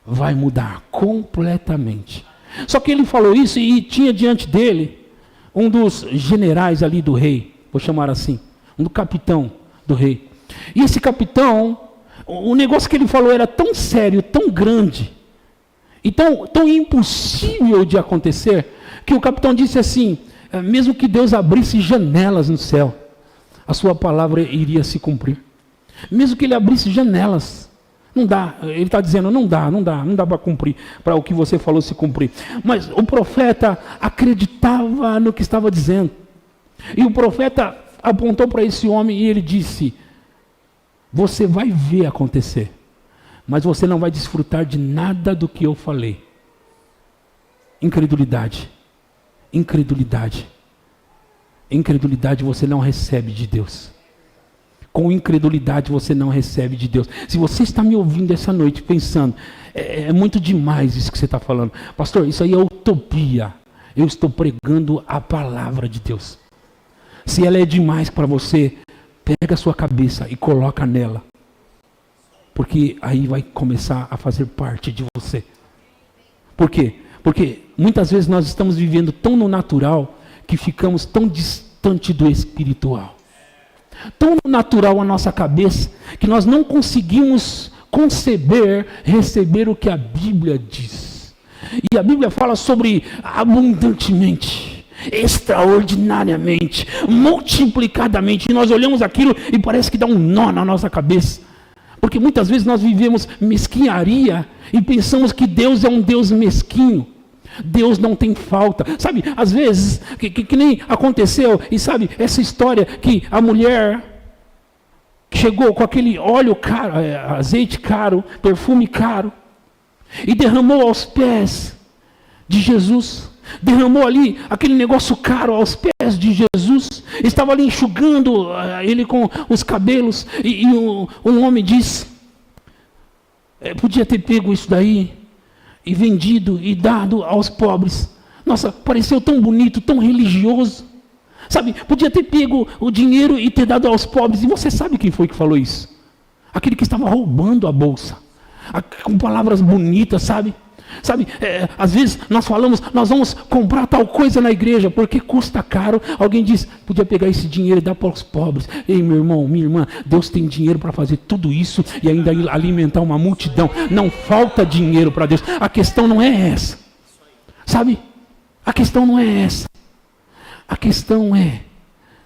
vai mudar completamente. Só que ele falou isso e tinha diante dele um dos generais ali do rei, vou chamar assim, um do capitão do rei. E esse capitão, o negócio que ele falou era tão sério, tão grande, e tão impossível de acontecer, que o capitão disse assim: mesmo que Deus abrisse janelas no céu, a sua palavra iria se cumprir. Mesmo que ele abrisse janelas, não dá. Ele está dizendo, não dá para cumprir, para o que você falou se cumprir. Mas o profeta acreditava no que estava dizendo. E o profeta apontou para esse homem e ele disse: você vai ver acontecer, mas você não vai desfrutar de nada do que eu falei. Incredulidade. Incredulidade. Incredulidade você não recebe de Deus. Com incredulidade você não recebe de Deus. Se você está me ouvindo essa noite pensando, é muito demais isso que você está falando. Pastor, isso aí é utopia. Eu estou pregando a palavra de Deus. Se ela é demais para você, pega a sua cabeça e coloca nela. Porque aí vai começar a fazer parte de você. Por quê? Porque muitas vezes nós estamos vivendo tão no natural que ficamos tão distante do espiritual. Tão natural a nossa cabeça que nós não conseguimos conceber, receber o que a Bíblia diz. E a Bíblia fala sobre abundantemente, extraordinariamente, multiplicadamente. E nós olhamos aquilo e parece que dá um nó na nossa cabeça. Porque muitas vezes nós vivemos mesquinharia e pensamos que Deus é um Deus mesquinho. Deus não tem falta. Sabe, às vezes, que nem aconteceu, e sabe, essa história que a mulher chegou com aquele óleo caro, azeite caro, perfume caro, e derramou aos pés de Jesus. Derramou ali aquele negócio caro aos pés de Jesus. Estava ali enxugando ele com os cabelos. E um homem disse, podia ter pego isso daí e vendido e dado aos pobres. Nossa, pareceu tão bonito, tão religioso. Sabe, podia ter pego o dinheiro e ter dado aos pobres. E você sabe quem foi que falou isso? Aquele que estava roubando a bolsa. Com palavras bonitas, sabe? Sabe, às vezes nós falamos, nós vamos comprar tal coisa na igreja, porque custa caro. Alguém diz, podia pegar esse dinheiro e dar para os pobres. Ei, meu irmão, minha irmã, Deus tem dinheiro para fazer tudo isso e ainda alimentar uma multidão. Não falta dinheiro para Deus. A questão não é essa. Sabe, a questão não é essa. A questão é,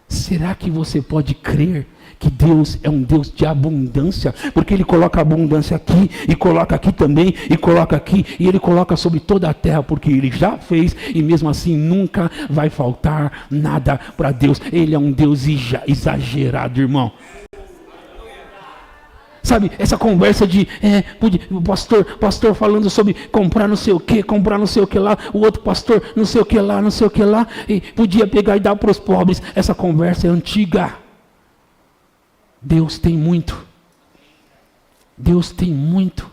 será que você pode crer que Deus é um Deus de abundância? Porque Ele coloca abundância aqui, e coloca aqui também, e coloca aqui, e Ele coloca sobre toda a terra, porque Ele já fez, e mesmo assim nunca vai faltar nada para Deus. Ele é um Deus exagerado, irmão. Sabe, essa conversa de, o pastor falando sobre comprar não sei o que lá, o outro pastor não sei o que lá, e podia pegar e dar para os pobres. Essa conversa é antiga. Deus tem muito. Deus tem muito.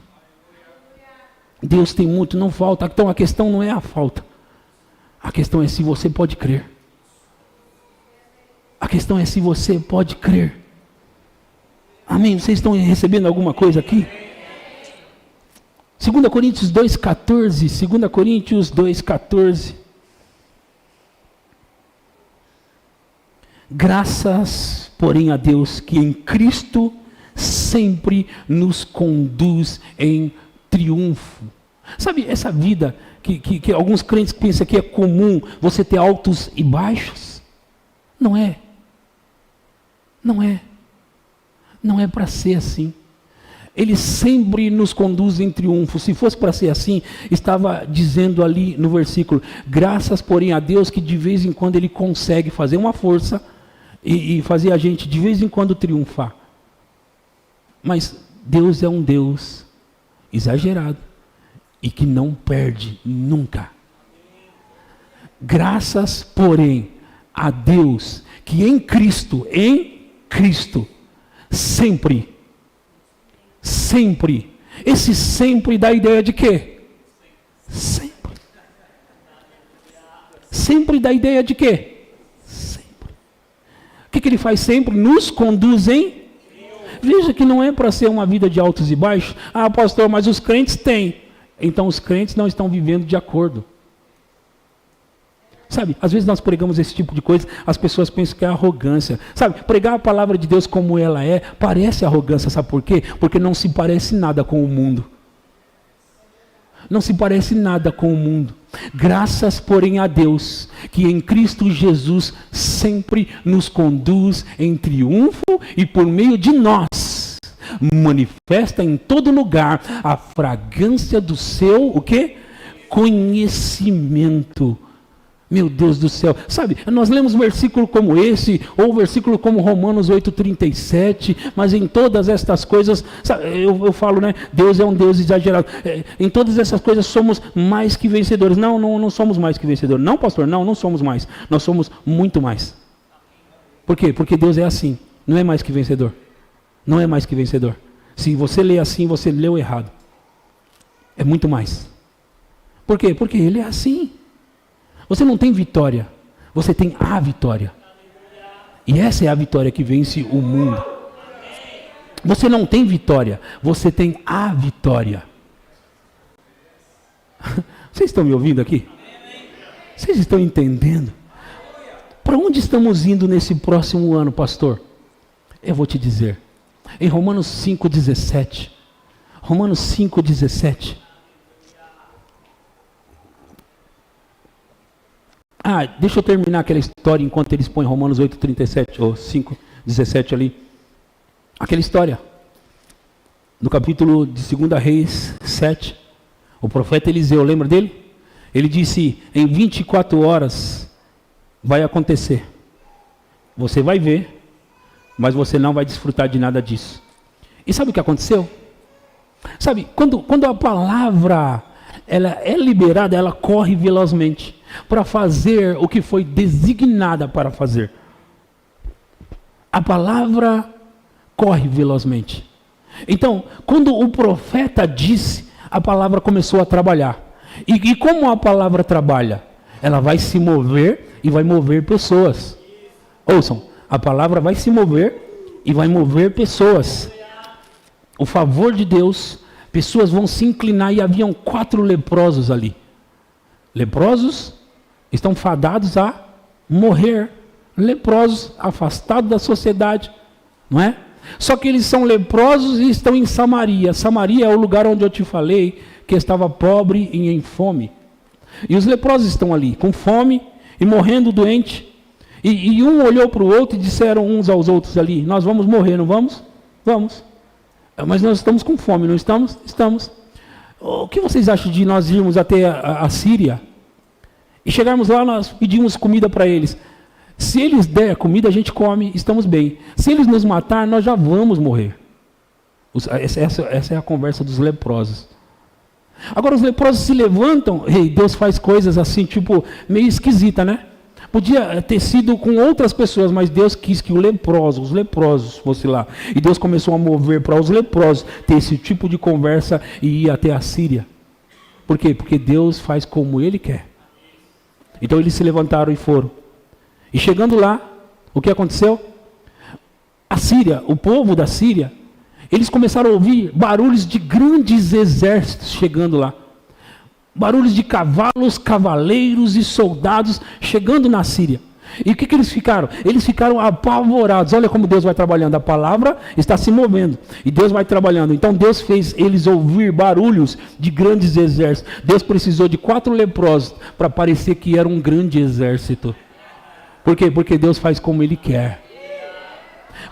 Deus tem muito, não falta. Então a questão não é a falta. A questão é se você pode crer. A questão é se você pode crer. Amém? Vocês estão recebendo alguma coisa aqui? 2 Coríntios 2,14. 2 Coríntios 2,14. Graças, porém, a Deus que em Cristo sempre nos conduz em triunfo. Sabe essa vida que alguns crentes pensam que é comum você ter altos e baixos? Não é. Não é. Não é para ser assim. Ele sempre nos conduz em triunfo. Se fosse para ser assim, estava dizendo ali no versículo, graças, porém, a Deus que de vez em quando Ele consegue fazer uma força e fazer a gente de vez em quando triunfar. Mas Deus é um Deus exagerado e que não perde nunca. Graças, porém, a Deus que em Cristo, sempre. Esse sempre dá a ideia de quê? Sempre. Sempre dá a ideia de quê? O que Ele faz sempre? Nos conduz em... Veja que não é para ser uma vida de altos e baixos. Ah, pastor, mas os crentes têm. Então os crentes não estão vivendo de acordo. Sabe, às vezes nós pregamos esse tipo de coisa, as pessoas pensam que é arrogância. Sabe, pregar a palavra de Deus como ela é, parece arrogância, sabe por quê? Porque não se parece nada com o mundo. Não se parece nada com o mundo. Graças, porém, a Deus, que em Cristo Jesus sempre nos conduz em triunfo e por meio de nós, manifesta em todo lugar a fragrância do seu, o quê? Conhecimento. Meu Deus do céu, sabe, nós lemos um versículo como esse, ou um versículo como Romanos 8,37, mas em todas estas coisas, sabe, eu falo, né, Deus é um Deus exagerado, em todas essas coisas somos mais que vencedores. Não somos mais que vencedores. Não, pastor, não somos mais, nós somos muito mais. Por quê? Porque Deus é assim, não é mais que vencedor. Não é mais que vencedor. Se você lê assim, você leu errado. É muito mais. Por quê? Porque Ele é assim. Você não tem vitória, você tem a vitória. E essa é a vitória que vence o mundo. Você não tem vitória, você tem a vitória. Vocês estão me ouvindo aqui? Vocês estão entendendo? Para onde estamos indo nesse próximo ano, pastor? Eu vou te dizer. Em Romanos 5,17. Romanos 5,17. Deixa eu terminar aquela história enquanto eles põem Romanos 8,37 ou 5,17 ali. Aquela história. No capítulo de 2 Reis 7. O profeta Eliseu, lembra dele? Ele disse, em 24 horas vai acontecer. Você vai ver, mas você não vai desfrutar de nada disso. E sabe o que aconteceu? Sabe, quando a palavra ela é liberada, ela corre velozmente para fazer o que foi designada para fazer. A palavra corre velozmente. Então, quando o profeta disse, a palavra começou a trabalhar. E como a palavra trabalha? Ela vai se mover e vai mover pessoas. Ouçam, a palavra vai se mover e vai mover pessoas. O favor de Deus, pessoas vão se inclinar, e haviam 4 leprosos ali. Leprosos estão fadados a morrer. Leprosos, afastados da sociedade, não é? Só que eles são leprosos e estão em Samaria. Samaria é o lugar onde eu te falei que estava pobre e em fome. E os leprosos estão ali, com fome e morrendo doente. E um olhou para o outro e disseram uns aos outros ali, nós vamos morrer, não vamos? Vamos. Mas nós estamos com fome, não estamos? Estamos. O que vocês acham de nós irmos até a Síria? E chegarmos lá, nós pedimos comida para eles. Se eles der comida, a gente come, estamos bem. Se eles nos matar, nós já vamos morrer. Essa é a conversa dos leprosos. Agora os leprosos se levantam, Deus faz coisas assim, tipo, meio esquisita, né? Podia ter sido com outras pessoas, mas Deus quis que os leprosos fossem lá. E Deus começou a mover para os leprosos ter esse tipo de conversa e ir até a Síria. Por quê? Porque Deus faz como Ele quer. Então eles se levantaram e foram. E chegando lá, o que aconteceu? A Síria, o povo da Síria, eles começaram a ouvir barulhos de grandes exércitos chegando lá. Barulhos de cavalos, cavaleiros e soldados chegando na Síria. E o que eles ficaram? Eles ficaram apavorados. Olha como Deus vai trabalhando. A palavra está se movendo. E Deus vai trabalhando. Então Deus fez eles ouvir barulhos de grandes exércitos. Deus precisou de 4 leprosos para parecer que era um grande exército. Por quê? Porque Deus faz como Ele quer.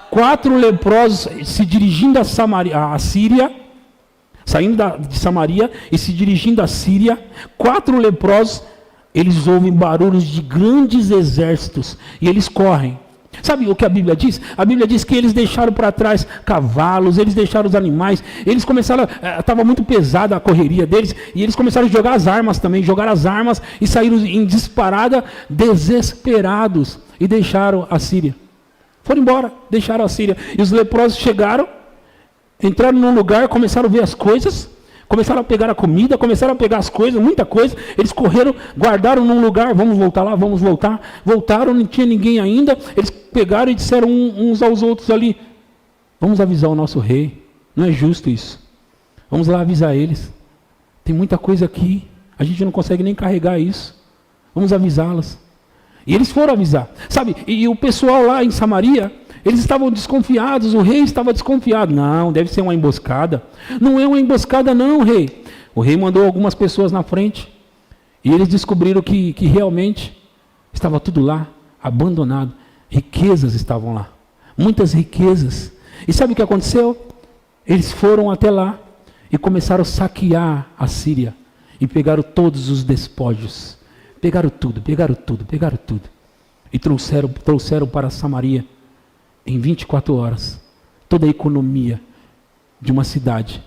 4 leprosos se dirigindo a Síria, saindo de Samaria e se dirigindo à Síria. 4 leprosos, eles ouvem barulhos de grandes exércitos e eles correm. Sabe o que a Bíblia diz? A Bíblia diz que eles deixaram para trás cavalos, eles deixaram os animais, eles começaram, estava muito pesada a correria deles, e eles começaram a jogar as armas também, jogaram as armas e saíram em disparada, desesperados, e deixaram a Síria. Foram embora, deixaram a Síria. E os leprosos chegaram, entraram num lugar, começaram a ver as coisas, começaram a pegar a comida, começaram a pegar as coisas, muita coisa. Eles correram, guardaram num lugar, vamos voltar lá, vamos voltar. Voltaram, não tinha ninguém ainda. Eles pegaram e disseram uns aos outros ali, vamos avisar o nosso rei, não é justo isso. Vamos lá avisar eles. Tem muita coisa aqui, a gente não consegue nem carregar isso. Vamos avisá-los. E eles foram avisar. Sabe, e o pessoal lá em Samaria, eles estavam desconfiados, o rei estava desconfiado. Não, deve ser uma emboscada. Não é uma emboscada não, rei. O rei mandou algumas pessoas na frente. E eles descobriram que realmente estava tudo lá, abandonado. Riquezas estavam lá. Muitas riquezas. E sabe o que aconteceu? Eles foram até lá e começaram a saquear a Síria. E pegaram todos os despojos. Pegaram tudo. E trouxeram para Samaria. Em 24 horas, toda a economia de uma cidade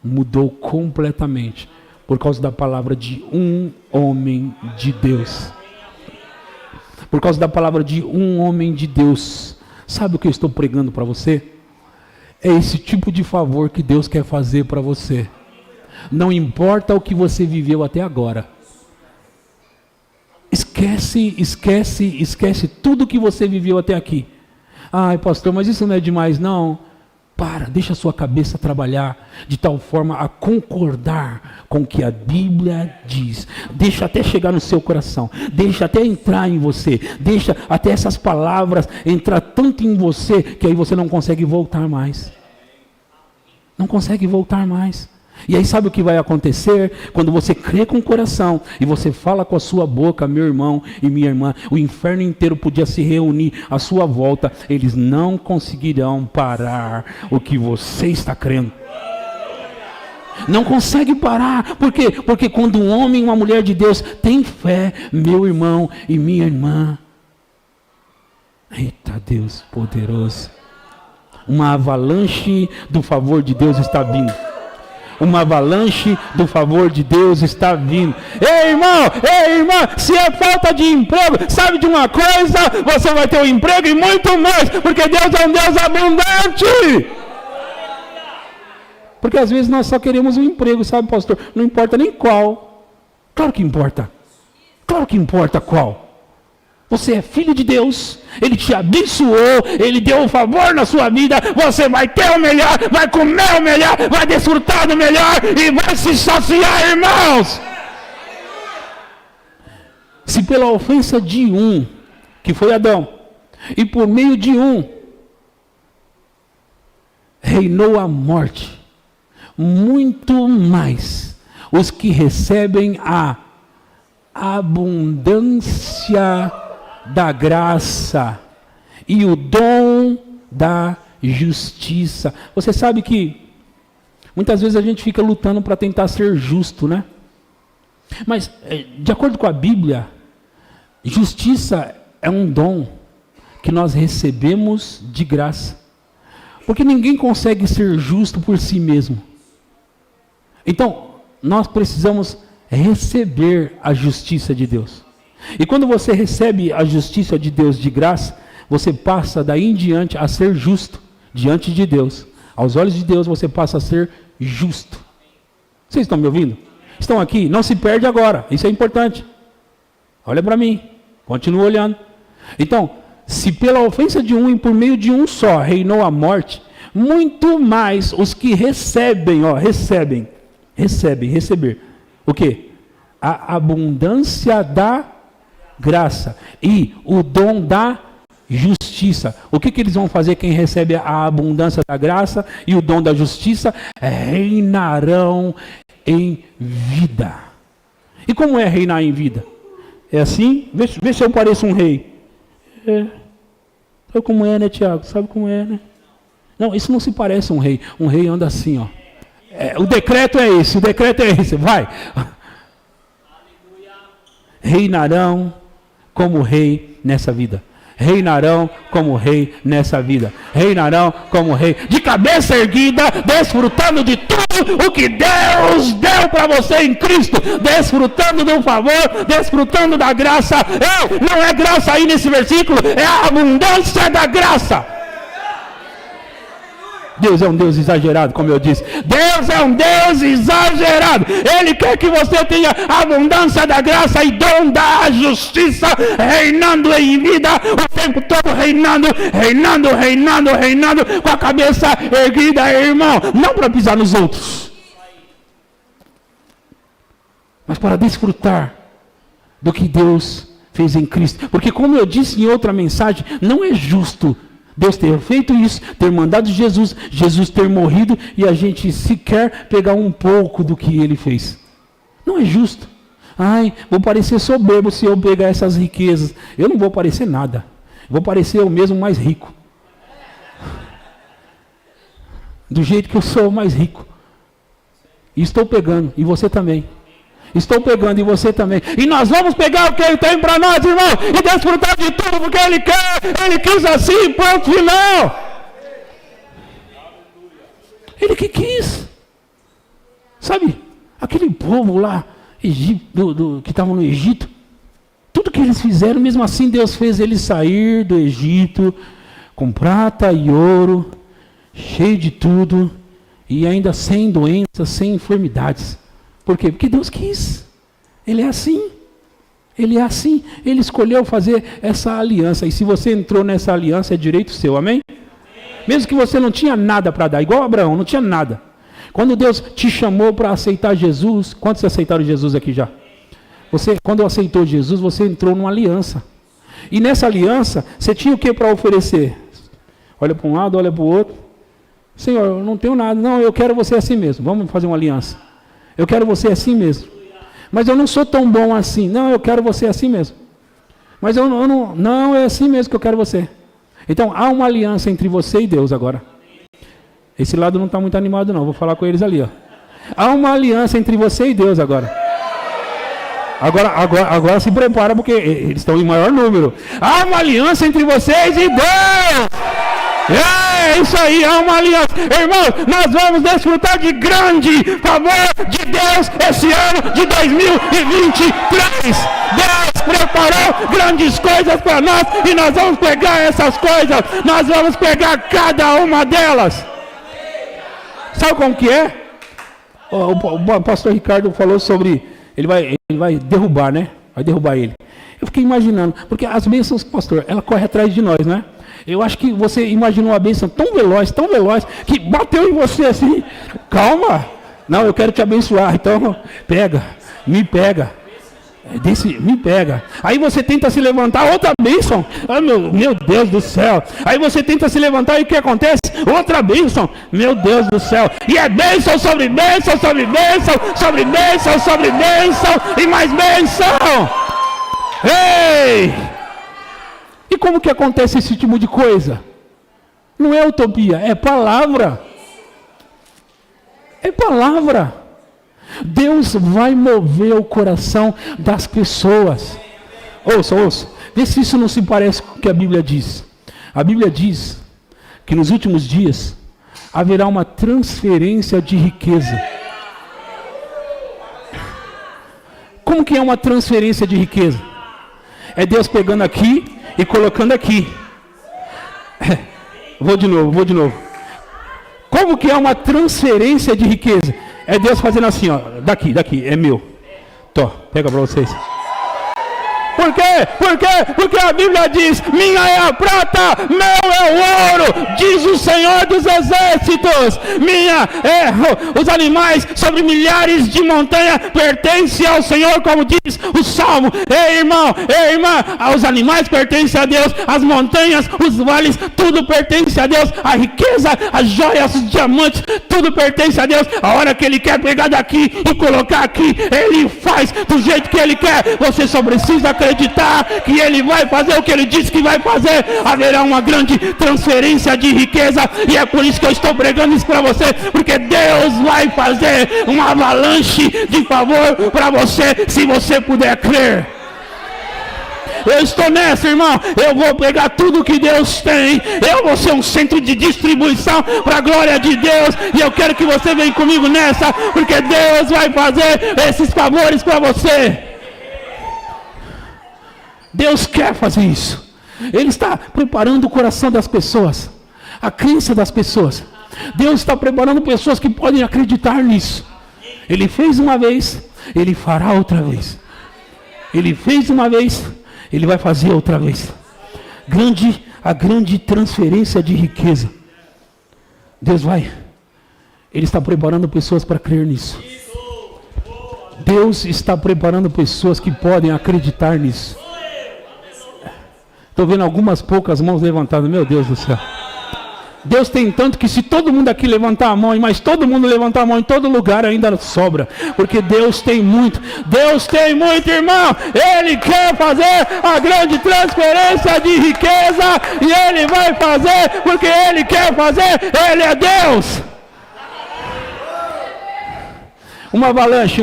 mudou completamente por causa da palavra de um homem de Deus. Por causa da palavra de um homem de Deus. Sabe o que eu estou pregando para você? É esse tipo de favor que Deus quer fazer para você. Não importa o que você viveu até agora. Esquece tudo que você viveu até aqui. Ai, pastor, mas isso não é demais, não. Deixa a sua cabeça trabalhar de tal forma a concordar com o que a Bíblia diz. Deixa até chegar no seu coração, deixa até entrar em você, deixa até essas palavras entrar tanto em você, que aí você não consegue voltar mais. Não consegue voltar mais. E aí sabe o que vai acontecer? Quando você crê com o coração e você fala com a sua boca, meu irmão e minha irmã, o inferno inteiro podia se reunir à sua volta, eles não conseguirão parar o que você está crendo. Não consegue parar. Por quê? Porque quando um homem e uma mulher de Deus tem fé, meu irmão e minha irmã, eita Deus poderoso, uma avalanche do favor de Deus está vindo. Uma avalanche do favor de Deus está vindo. Ei irmã, se é falta de emprego, sabe de uma coisa? Você vai ter um emprego e muito mais, porque Deus é um Deus abundante. Porque às vezes nós só queremos um emprego, sabe, pastor? Não importa nem qual. Claro que importa. Claro que importa qual. Você é filho de Deus, Ele te abençoou, Ele deu um favor na sua vida, você vai ter o melhor, vai comer o melhor, vai desfrutar do melhor e vai se saciar, irmãos. Se pela ofensa de um, que foi Adão, e por meio de um, reinou a morte, muito mais os que recebem a abundância da graça e o dom da justiça. Você sabe que muitas vezes a gente fica lutando para tentar ser justo, né? Mas de acordo com a Bíblia, justiça é um dom que nós recebemos de graça. Porque ninguém consegue ser justo por si mesmo. Então, nós precisamos receber a justiça de Deus. E quando você recebe a justiça de Deus de graça, você passa daí em diante a ser justo diante de Deus. Aos olhos de Deus você passa a ser justo. Vocês estão me ouvindo? Estão aqui? Não se perde agora. Isso é importante. Olha para mim. Continua olhando. Então, se pela ofensa de um e por meio de um só reinou a morte, muito mais os que receber. O quê? A abundância da graça e o dom da justiça. O que eles vão fazer? Quem recebe a abundância da graça e o dom da justiça reinarão em vida. E como é reinar em vida? É assim? Vê se eu pareço um rei. Sabe como é, né, Tiago? Sabe como é, né? Não, isso não se parece a um rei. Um rei anda assim, ó. O decreto é esse, vai. Reinarão como rei nessa vida. Reinarão como rei nessa vida. Reinarão como rei, de cabeça erguida, desfrutando de tudo o que Deus deu para você em Cristo, desfrutando do favor, desfrutando da graça. Não é graça aí nesse versículo, é a abundância da graça. Deus é um Deus exagerado, como eu disse. Deus é um Deus exagerado. Ele quer que você tenha abundância da graça e dom da justiça, reinando em vida, o tempo todo reinando, com a cabeça erguida, irmão. Não para pisar nos outros, mas para desfrutar do que Deus fez em Cristo. Porque como eu disse em outra mensagem, não é justo Deus ter feito isso, ter mandado Jesus ter morrido e a gente sequer pegar um pouco do que Ele fez. Não é justo. Vou parecer soberbo se eu pegar essas riquezas. Eu não vou parecer nada. Vou parecer eu mesmo mais rico. Do jeito que eu sou mais rico. E estou pegando, e você também. Estou pegando e você também. E nós vamos pegar o que Ele tem para nós, irmão, e desfrutar de tudo porque Ele quer. Ele quis assim, ponto final. Ele que quis. Sabe, aquele povo lá, Egito, que estavam no Egito, tudo que eles fizeram, mesmo assim Deus fez eles sair do Egito com prata e ouro, cheio de tudo, e ainda sem doenças, sem enfermidades. Por quê? Porque Deus quis. Ele é assim. Ele é assim. Ele escolheu fazer essa aliança. E se você entrou nessa aliança, é direito seu. Amém? Mesmo que você não tinha nada para dar, igual Abraão, não tinha nada. Quando Deus te chamou para aceitar Jesus, quantos aceitaram Jesus aqui já? Você, quando aceitou Jesus, você entrou numa aliança. E nessa aliança, você tinha o que para oferecer? Olha para um lado, olha para o outro. Senhor, eu não tenho nada. Não, eu quero você assim mesmo. Vamos fazer uma aliança. Eu quero você assim mesmo. Mas eu não sou tão bom assim. Não, eu quero você assim mesmo. Mas eu não, é assim mesmo que eu quero você. Então, há uma aliança entre você e Deus agora. Esse lado não está muito animado não. Vou falar com eles ali, ó. Há uma aliança entre você e Deus agora. Agora se prepara porque eles estão em maior número. Há uma aliança entre vocês e Deus. É isso aí, há uma aliança. Irmão, nós vamos desfrutar de grande favor de Deus esse ano de 2023. Deus preparou grandes coisas para nós e nós vamos pegar essas coisas. Nós vamos pegar cada uma delas. Sabe como que é? O pastor Ricardo falou sobre... Ele vai derrubar, né? Vai derrubar ele. Eu fiquei imaginando, porque as bênçãos, pastor, ela corre atrás de nós, né? Eu acho que você imaginou a bênção tão veloz, que bateu em você assim. Calma. Não, eu quero te abençoar. Então, me pega. Me pega. Aí você tenta se levantar, outra bênção. Ah, meu Deus do céu. Aí você tenta se levantar e o que acontece? Outra bênção. Meu Deus do céu. E é bênção sobre bênção, sobre bênção, sobre bênção, sobre bênção e mais bênção. Ei! E como que acontece esse tipo de coisa? Não é utopia, é palavra. É palavra. Deus vai mover o coração das pessoas. Ouça. Vê se isso não se parece com o que a Bíblia diz. A Bíblia diz que nos últimos dias haverá uma transferência de riqueza. Como que é uma transferência de riqueza? É Deus pegando aqui e colocando aqui. Vou de novo. Como que é uma transferência de riqueza? É Deus fazendo assim, ó, daqui, é meu. Tô, pega para vocês. Por quê? Porque a Bíblia diz, minha é a prata, meu é o ouro, diz o Senhor dos Exércitos. Minha é os animais sobre milhares de montanhas pertencem ao Senhor, como diz o Salmo. Ei, irmão, ei, irmã, os animais pertencem a Deus, as montanhas, os vales, tudo pertence a Deus. A riqueza, as joias, os diamantes, tudo pertence a Deus. A hora que Ele quer pegar daqui e colocar aqui, Ele faz do jeito que Ele quer. Você só precisa acreditar que Ele vai fazer o que Ele disse que vai fazer. Haverá uma grande transferência de riqueza, e é por isso que eu estou pregando isso para você, porque Deus vai fazer uma avalanche de favor para você, se você puder crer. Eu estou nessa, irmão. Eu vou pegar tudo que Deus tem. Eu vou ser um centro de distribuição para a glória de Deus. E eu quero que você venha comigo nessa, porque Deus vai fazer esses favores para você. Deus quer fazer isso. Ele está preparando o coração das pessoas, a crença das pessoas. Deus está preparando pessoas que podem acreditar nisso. Ele fez uma vez, Ele fará outra vez. Ele fez uma vez, Ele vai fazer outra vez. A grande transferência de riqueza. Deus vai. Ele está preparando pessoas para crer nisso. Deus está preparando pessoas que podem acreditar nisso. Estou vendo algumas poucas mãos levantadas. Meu Deus do céu. Deus tem tanto que se todo mundo aqui levantar a mão, mas todo mundo levantar a mão em todo lugar, ainda sobra. Porque Deus tem muito. Deus tem muito, irmão. Ele quer fazer a grande transferência de riqueza. E Ele vai fazer porque Ele quer fazer. Ele é Deus. Uma avalanche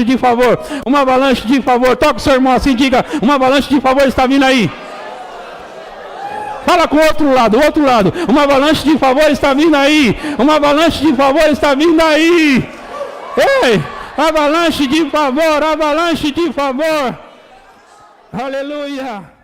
de favor. Uma avalanche de favor. Toca o seu irmão assim, diga, uma avalanche de favor está vindo aí. Fala com o outro lado. Uma avalanche de favor está vindo aí. Uma avalanche de favor está vindo aí. Ei, avalanche de favor. Aleluia.